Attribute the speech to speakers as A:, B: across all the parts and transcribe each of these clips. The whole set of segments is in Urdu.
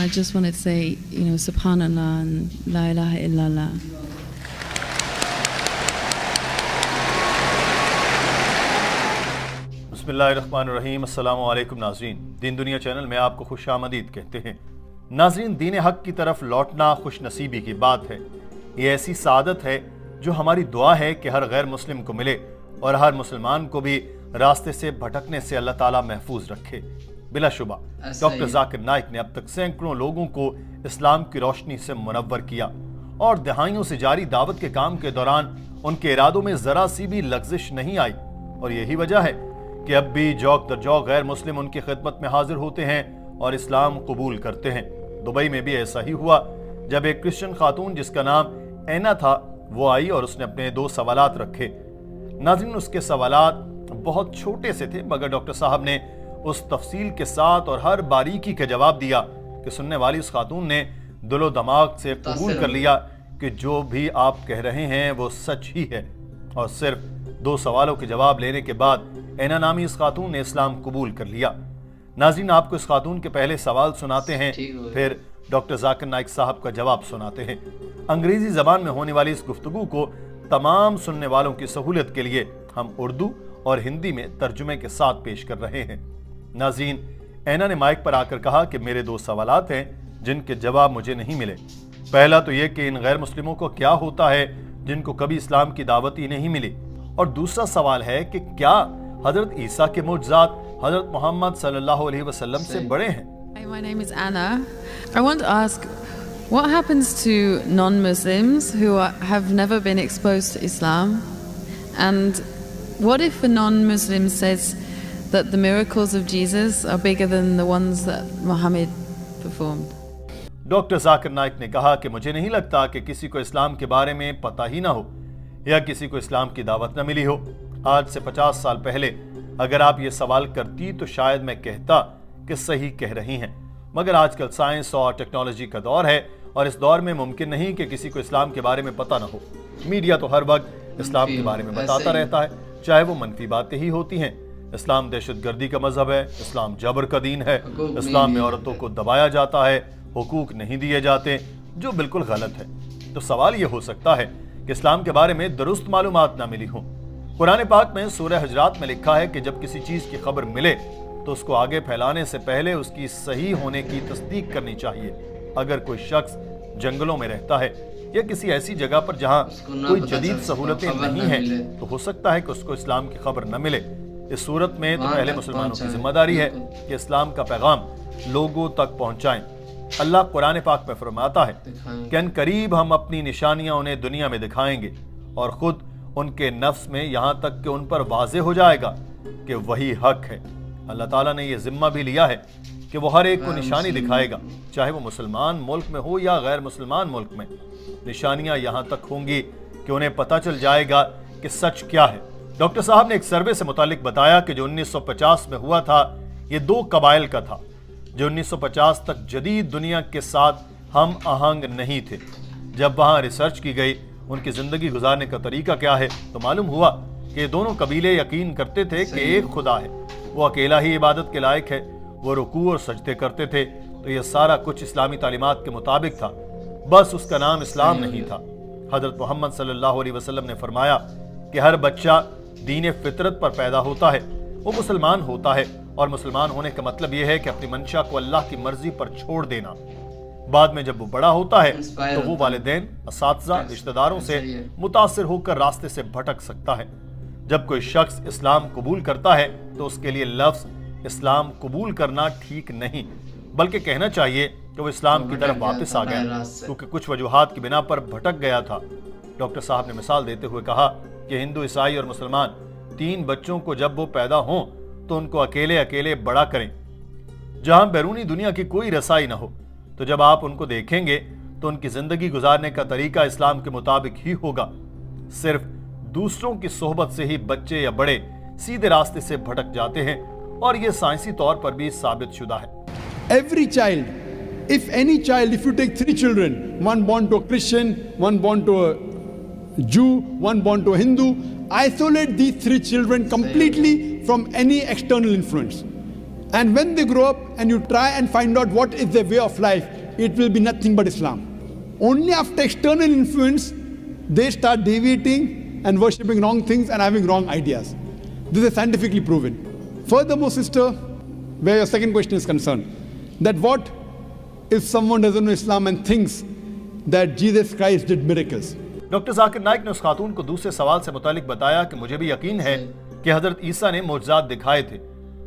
A: I just wanted to say, Subhanallah and La ilaha illallah.
B: بسمillahirrahmanirrahim. السلام علیکم ناظرین، دین دنیا چینل میں آپ کو خوش آمدید کہتے ہیں۔ ناظرین، دین حق کی طرف لوٹنا خوش نصیبی کی بات ہے۔ یہ ایسی سعادت ہے جو ہماری دعا ہے کہ ہر غیر مسلم کو ملے اور ہر مسلمان کو بھی راستے سے بھٹکنے سے اللہ تعالیٰ محفوظ رکھے۔ بلا شبہ ڈاکٹر ذاکر نائک نے اب تک سینکڑوں لوگوں کو اسلام کی روشنی سے منور کیا اور دہائیوں سے جاری دعوت کے کام کے دوران ان کے ارادوں میں ذرا سی بھی لغزش نہیں آئی، اور یہی وجہ ہے کہ اب بھی جوق در جوق غیر مسلم ان کی خدمت میں حاضر ہوتے ہیں اور اسلام قبول کرتے ہیں۔ دبئی میں بھی ایسا ہی ہوا جب ایک کرسچن خاتون جس کا نام اینا تھا وہ آئی اور اس نے اپنے 2 سوالات رکھے۔ ناظرین، اس کے سوالات بہت چھوٹے سے تھے، مگر ڈاکٹر صاحب نے اس تفصیل کے ساتھ اور ہر باریکی کا جواب دیا کہ سننے والی اس خاتون نے دل و دماغ سے قبول کر لیا کہ جو بھی آپ کہہ رہے ہیں وہ سچ ہی ہے، اور صرف 2 سوالوں کے جواب لینے کے بعد اینا نامی اس خاتون نے اسلام قبول کر لیا۔ ناظرین، آپ کو اس خاتون کے پہلے سوال سناتے ہیں، پھر ڈاکٹر ذاکر نائک صاحب کا جواب سناتے ہیں۔ انگریزی زبان میں ہونے والی اس گفتگو کو تمام سننے والوں کی سہولت کے لیے ہم اردو اور ہندی میں ترجمے کے ساتھ پیش کر رہے ہیں۔ ناظرین، اینا نے مائک پر آ کر کہا کہ میرے 2 سوالات ہیں جن کے جواب مجھے نہیں ملے۔ پہلا تو یہ کہ ان غیر مسلموں کو کیا ہوتا ہے جن کو کبھی اسلام کی دعوت ہی نہیں ملی، اور دوسرا سوال ہے کہ کیا حضرت عیسیٰ کے معجزات حضرت محمد صلی اللہ علیہ وسلم سے بڑے ہیں؟
A: Hi, my name is Anna. I want to ask, what happens to non-Muslims who have never been exposed to Islam? And what if a non-Muslim says that the miracles of Jesus are bigger than the ones that Muhammad performed?
B: Doctor Zakir Naik نے کہا کہ مجھے نہیں لگتا کہ کسی کو اسلام کے بارے میں پتہ ہی نہ ہو یا کسی کو اسلام کی دعوت نہ ملی ہو۔ آج سے 50 سال پہلے اگر آپ یہ سوال کرتی تو شاید میں کہتا کہ صحیح کہہ رہی ہیں، مگر آج کل سائنس اور ٹیکنالوجی کا دور ہے، اور اس دور میں ممکن نہیں کہ کسی کو اسلام کے بارے میں پتہ نہ ہو۔ میڈیا تو ہر وقت اسلام کے بارے میں بتاتا رہتا ہے، چاہے وہ منفی باتیں ہی ہوتی ہیں۔ اسلام دہشت گردی کا مذہب ہے، اسلام جبر کا دین ہے، اسلام میں عورتوں کو دبایا جاتا ہے، حقوق نہیں دیے جاتے، جو بالکل غلط ہے۔ تو سوال یہ ہو سکتا ہے کہ اسلام کے بارے میں درست معلومات نہ ملی ہوں۔ قرآن پاک میں سورہ حجرات میں لکھا ہے کہ جب کسی چیز کی خبر ملے تو اس کو آگے پھیلانے سے پہلے اس کی صحیح ہونے کی تصدیق کرنی چاہیے۔ اگر کوئی شخص جنگلوں میں رہتا ہے یا کسی ایسی جگہ پر جہاں کوئی جدید سہولتیں نہیں ہیں تو ہو سکتا ہے کہ اس کو اسلام کی خبر نہ ملے۔ اس صورت میں تو پہلے مسلمانوں کی ذمہ داری ہے کہ اسلام کا پیغام لوگوں تک پہنچائیں۔ اللہ قرآن پاک میں فرماتا ہے کہ ان قریب ہم اپنی نشانیاں انہیں دنیا میں دکھائیں گے، اور خود ان کے نفس میں یہاں تک کہ ان پر واضح ہو جائے گا کہ وہی حق ہے۔ اللہ تعالیٰ نے یہ ذمہ بھی لیا ہے کہ وہ ہر ایک کو نشانی دکھائے گا، چاہے وہ مسلمان ملک میں ہو یا غیر مسلمان ملک میں۔ نشانیاں یہاں تک ہوں گی کہ انہیں پتہ چل جائے گا کہ سچ کیا ہے۔ ڈاکٹر صاحب نے ایک سروے سے متعلق بتایا کہ جو 1950 میں ہوا تھا یہ 2 قبائل کا تھا جو 1950 تک جدید دنیا کے ساتھ ہم آہنگ نہیں تھے۔ جب وہاں ریسرچ کی گئی ان کی زندگی گزارنے کا طریقہ کیا ہے تو معلوم ہوا کہ یہ دونوں قبیلے یقین کرتے تھے کہ ایک خدا ہے، وہ اکیلا ہی عبادت کے لائق ہے، وہ رکوع اور سجدے کرتے تھے۔ تو یہ سارا کچھ اسلامی تعلیمات کے مطابق تھا، بس اس کا نام اسلام نہیں تھا۔ حضرت محمد صلی اللہ علیہ وسلم نے فرمایا کہ ہر بچہ دین فطرت پر پیدا ہوتا ہے، وہ مسلمان ہوتا ہے، اور مسلمان ہونے کا مطلب یہ ہے کہ اپنی منشا کو اللہ کی مرضی پر چھوڑ دینا۔ بعد میں جب وہ بڑا ہوتا ہے تو وہ والدین، اساتذہ، رشتہ داروں سے متاثر ہو کر راستے سے بھٹک سکتا ہے۔ جب کوئی شخص اسلام قبول کرتا ہے تو اس کے لیے لفظ اسلام قبول کرنا ٹھیک نہیں، بلکہ کہنا چاہیے کہ وہ اسلام کی طرف واپس آ گیا، کیونکہ کچھ وجوہات کی بنا پر بھٹک گیا تھا۔ ڈاکٹر صاحب نے مثال دیتے ہوئے کہا کہ ہندو، عیسائی اور مسلمان 3 بچوں کو جب وہ پیدا ہوں تو ان کو اکیلے اکیلے بڑا کریں، جہاں بیرونی دنیا کی کوئی رسائی نہ ہو۔ تو جب آپ ان کو دیکھیں گے تو ان کی زندگی گزارنے کا طریقہ اسلام کے مطابق ہی ہوگا۔ صرف دوسروں کی صحبت سے ہی بچے یا بڑے سیدھے راستے سے بھٹک جاتے ہیں، اور یہ سائنسی طور پر بھی ثابت شدہ ہے۔
C: Every child, if you take 3 children, one born to a Christian, one born to a Jew, one born to a Hindu, isolate these 3 children completely from any external influence. And when they grow up and you try and find out what is their way of life, it will be nothing but Islam. Only after external influence, they start deviating and worshipping wrong things and having wrong ideas. This is scientifically proven. Furthermore, sister, where your second question is concerned, that what if someone doesn't know Islam and thinks that Jesus Christ did miracles?
B: Doctor Zakir Naik نے اس خاتون کو دوسرے سوال سے متعلق بتایا کہ مجھے بھی یقین ہے کہ حضرت عیسیٰ نے معجزات دکھائے تھے،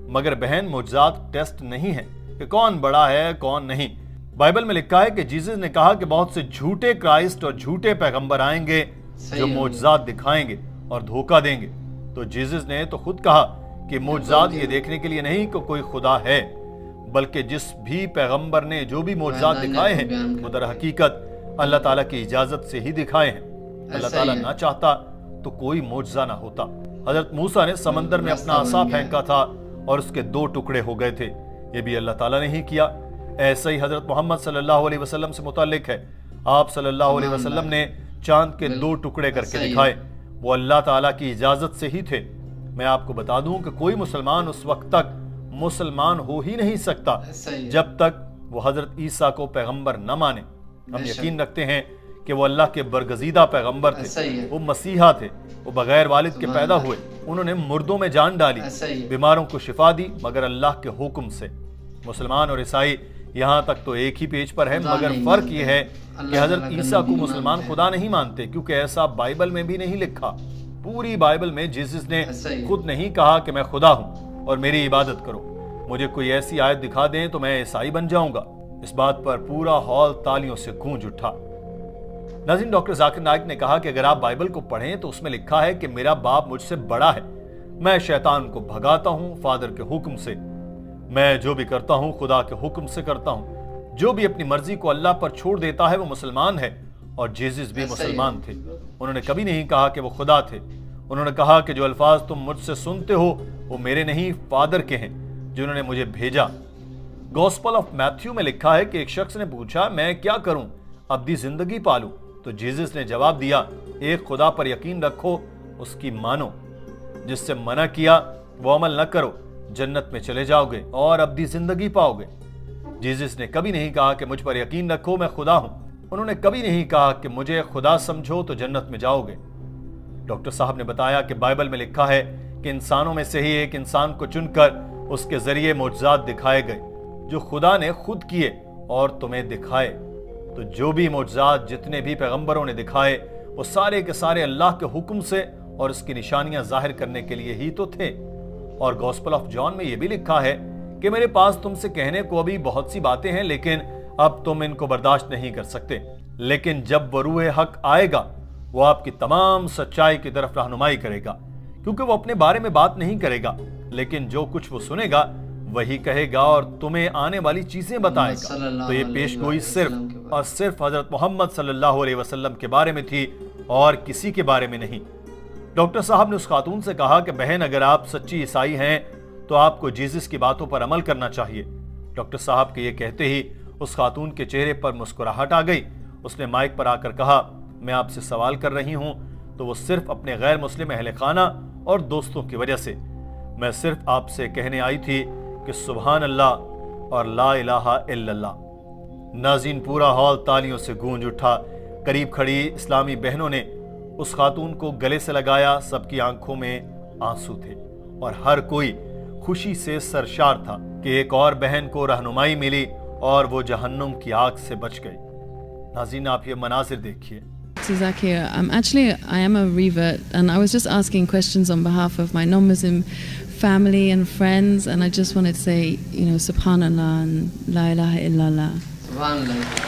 B: مگر بہن معجزات ٹیسٹ نہیں ہیں کہ کون بڑا ہے کون نہیں۔ بائبل میں لکھا ہے کہ جیزس نے کہا کہ بہت سے جھوٹے کرائسٹ اور جھوٹے پیغمبر آئیں گے جو معجزات دکھائیں گے اور دھوکہ دیں گے۔ تو جیزس نے تو خود کہا کہ معجزات یہ دیکھنے کے لیے نہیں کہ کوئی خدا ہے، بلکہ جس بھی پیغمبر نے جو بھی معجزات دکھائے ہیں وہ در حقیقت اللہ تعالیٰ کی اجازت سے ہی دکھائے ہیں۔ اللہ تعالیٰ نہ چاہتا تو کوئی معجزہ نہ ہوتا۔ حضرت موسیٰ نے سمندر میں اپنا عصا پھینکا تھا اور اس کے 2 ٹکڑے ہو گئے تھے، یہ بھی اللہ تعالیٰ نے ہی کیا۔ ایسا ہی حضرت محمد صلی اللہ علیہ وسلم سے متعلق ہے، آپ صلی اللہ علیہ وسلم نے چاند کے 2 ٹکڑے کر کے دکھائے، وہ اللہ تعالیٰ کی اجازت سے ہی تھے۔ میں آپ کو بتا دوں کہ کوئی مسلمان اس وقت تک مسلمان ہو ہی نہیں سکتا جب تک وہ حضرت عیسیٰ کو پیغمبر نہ مانے۔ ہم یقین رکھتے ہیں کہ وہ اللہ کے برگزیدہ پیغمبر تھے، وہ مسیحا تھے، وہ بغیر والد کے پیدا ہوئے، انہوں نے مردوں میں جان ڈالی، بیماروں کو شفا دی مگر اللہ کے حکم سے۔ مسلمان اور عیسائی یہاں تک تو ایک ہی پیج پر ہیں، مگر فرق یہ ہے کہ حضرت عیسیٰ کو مسلمان خدا نہیں مانتے، کیونکہ ایسا بائبل میں بھی نہیں لکھا۔ پوری بائبل میں جیسس نے خود نہیں کہا کہ میں خدا ہوں اور میری عبادت کرو۔ مجھے کوئی ایسی آیت دکھا دیں تو میں عیسائی بن جاؤں گا۔ اس بات پر پورا ہال تالیوں سے گونج اٹھا۔ ناظرین، ڈاکٹر ذاکر نائک نے کہا کہ اگر آپ بائبل کو پڑھیں تو اس میں لکھا ہے کہ میرا باپ مجھ سے بڑا ہے، میں شیطان کو بھگاتا ہوں فادر کے حکم سے، میں جو بھی کرتا ہوں خدا کے حکم سے کرتا ہوں۔ جو بھی اپنی مرضی کو اللہ پر چھوڑ دیتا ہے وہ مسلمان ہے، اور جیزس بھی مسلمان تھے۔ انہوں نے کبھی نہیں کہا کہ وہ خدا تھے۔ انہوں نے کہا کہ جو الفاظ تم مجھ سے سنتے ہو وہ میرے نہیں، فادر کے ہیں جنہوں نے مجھے بھیجا۔ گوسپل آف میتھیو میں لکھا ہے کہ ایک شخص نے پوچھا میں کیا کروں ابدی زندگی پالوں؟ تو جیزس نے جواب دیا ایک خدا پر یقین رکھو، اس کی مانو، جس سے منع کیا وہ عمل نہ کرو، جنت میں چلے جاؤ گے اور ابدی زندگی پاؤ گے۔ جیزس نے کبھی نہیں کہا کہ مجھ پر یقین رکھو میں خدا ہوں، انہوں نے کبھی نہیں کہا کہ مجھے خدا سمجھو تو جنت میں جاؤ گے۔ ڈاکٹر صاحب نے بتایا کہ بائبل میں لکھا ہے کہ انسانوں میں سے ہی ایک انسان کو چن کر اس کے ذریعے معجزات دکھائے گئے جو خدا نے خود کیے اور تمہیں دکھائے۔ تو جو بھی معجزات جتنے بھی پیغمبروں نے دکھائے وہ سارے کے سارے اللہ کے حکم سے اور اس کی نشانیاں ظاہر کرنے کے لیے ہی تو تھے۔ اور گوسپل آف جان میں یہ بھی لکھا ہے کہ میرے پاس تم سے کہنے کو ابھی بہت سی باتیں ہیں لیکن اب تم ان کو برداشت نہیں کر سکتے، لیکن جب وہ روح حق آئے گا وہ آپ کی تمام سچائی کی طرف رہنمائی کرے گا، کیونکہ وہ اپنے بارے میں بات نہیں کرے گا لیکن جو کچھ وہ سنے گا وہی کہے گا اور تمہیں آنے والی چیزیں بتائے گا۔ تو یہ پیش گوئی صرف اور صرف حضرت محمد صلی اللہ علیہ وسلم کے بارے میں تھی اور کسی کے بارے میں نہیں۔ ڈاکٹر صاحب نے اس خاتون سے کہا کہ بہن اگر آپ سچی عیسائی ہیں تو آپ کو جیزس کی باتوں پر عمل کرنا چاہیے۔ ڈاکٹر صاحب کے یہ کہتے ہی اس خاتون کے چہرے پر مسکراہٹ آ گئی۔ اس نے مائک پر آ کر کہا میں آپ سے سوال کر رہی ہوں تو وہ صرف اپنے غیر مسلم اہل خانہ اور دوستوں کی وجہ سے، میں صرف آپ سے کہنے آئی تھی کہ سبحان اللہ اور لا الہ الا اللہ۔ ناظرین، پورا ہال تالیوں سے گونج اٹھا۔ قریب کھڑی اسلامی بہنوں نے اس خاتون کو گلے سے لگایا، سب کی آنکھوں میں آنسو تھے اور ہر کوئی خوشی سے سرشار تھا کہ ایک اور بہن کو رہنمائی ملی اور وہ جہنم کی آگ سے بچ گئی۔ ناظرین، آپ یہ مناظر دیکھیے۔
A: Zakir, I am a revert, and I was just asking questions on behalf of my non-Muslim family and friends, and I just wanted to say, Subhanallah and La ilaha illallah.
D: Subhanallah.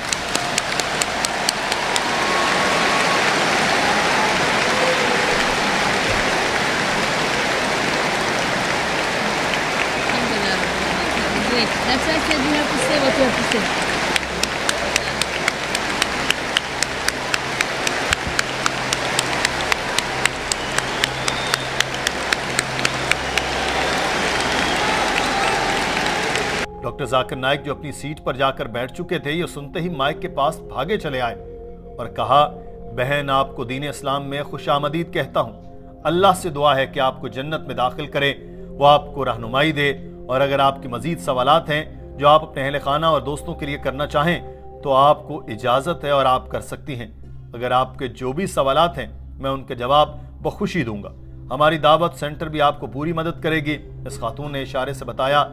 A: That's why I said you have to say what you have to say.
B: Doctor Zakir Naik جو اپنی سیٹ پر جا کر بیٹھ چکے تھے، یہ سنتے ہی مائک کے پاس بھاگے چلے آئے اور کہا بہن آپ کو دین اسلام میں خوش آمدید کہتا ہوں۔ اللہ سے دعا ہے کہ آپ کو جنت میں داخل کرے، وہ آپ کو رہنمائی دے اور اگر آپ کے مزید سوالات ہیں جو آپ اپنے اہل خانہ اور دوستوں کے لیے کرنا چاہیں تو آپ کو اجازت ہے اور آپ کر سکتی ہیں۔ اگر آپ کے جو بھی سوالات ہیں میں ان کے جواب بخوشی دوں گا۔ ہماری دعوت سینٹر بھی آپ کو پوری مدد کرے گی۔ اس خاتون نے اشارے سے بتایا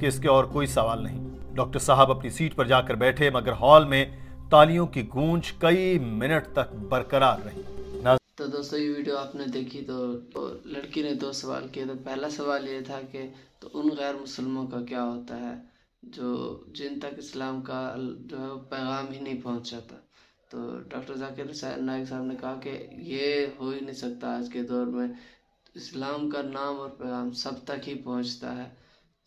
B: کہ اس کے اور کوئی سوال نہیں۔ ڈاکٹر صاحب اپنی سیٹ پر جا کر بیٹھے مگر ہال میں تالیوں کی گونج کئی منٹ تک برقرار رہی۔
D: تو دوستو یہ ویڈیو آپ نے دیکھی تو لڑکی نے 2 سوال کیے۔ تو پہلا سوال یہ تھا کہ تو ان غیر مسلموں کا کیا ہوتا ہے جن تک اسلام کا جو ہے پیغام ہی نہیں پہنچ جاتا۔ تو ڈاکٹر ذاکر نائک صاحب نے کہا کہ یہ ہو ہی نہیں سکتا، آج کے دور میں اسلام کا نام اور پیغام سب تک ہی پہنچتا ہے۔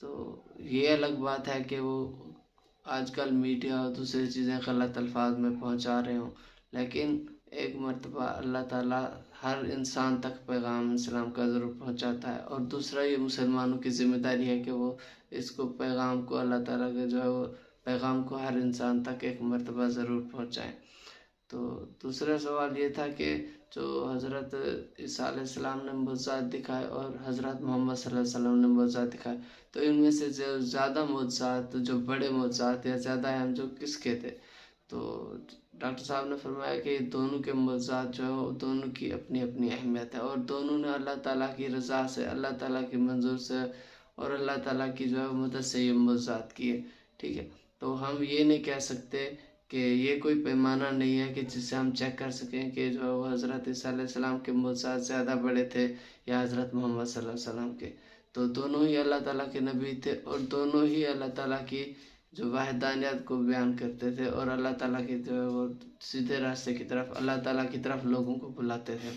D: تو یہ الگ بات ہے کہ وہ آج کل میڈیا اور دوسری چیزیں غلط الفاظ میں پہنچا رہے ہوں، لیکن ایک مرتبہ اللہ تعالیٰ ہر انسان تک پیغام اسلام کا ضرور پہنچاتا ہے۔ اور دوسرا یہ مسلمانوں کی ذمہ داری ہے کہ وہ اس کو پیغام کو اللہ تعالیٰ کے جو ہے وہ پیغام کو ہر انسان تک ایک مرتبہ ضرور پہنچائیں۔ تو دوسرا سوال یہ تھا کہ جو حضرت عیسیٰ علیہ السلام نے معجزات دکھائے اور حضرت محمد صلی اللہ علیہ وسلم نے معجزات دکھائے، تو ان میں سے زیادہ معجزات، جو بڑے معجزات یا زیادہ اہم، جو کس کے تھے؟ تو ڈاکٹر صاحب نے فرمایا کہ دونوں کے معجزات جو ہیں دونوں کی اپنی اپنی اہمیت ہے، اور دونوں نے اللہ تعالیٰ کی رضا سے، اللہ تعالیٰ کی منظور سے اور اللہ تعالیٰ کی جو ہے مدد سے یہ معجزات کیے، ٹھیک ہے۔ تو ہم یہ نہیں کہہ سکتے کہ یہ کوئی پیمانہ نہیں ہے کہ جس سے ہم چیک کر سکیں کہ جو ہے وہ حضرت عیسیٰ علیہ السلام کے معجزات زیادہ بڑے تھے یا حضرت محمد صلی اللہ علیہ وسلم کے۔ تو دونوں ہی اللہ تعالیٰ کے نبی تھے اور دونوں ہی اللہ تعالیٰ کی جو وحدانیت کو بیان کرتے تھے اور اللہ تعالیٰ کی جو ہے وہ سیدھے راستے کی طرف، اللہ تعالیٰ کی طرف لوگوں کو بلاتے تھے۔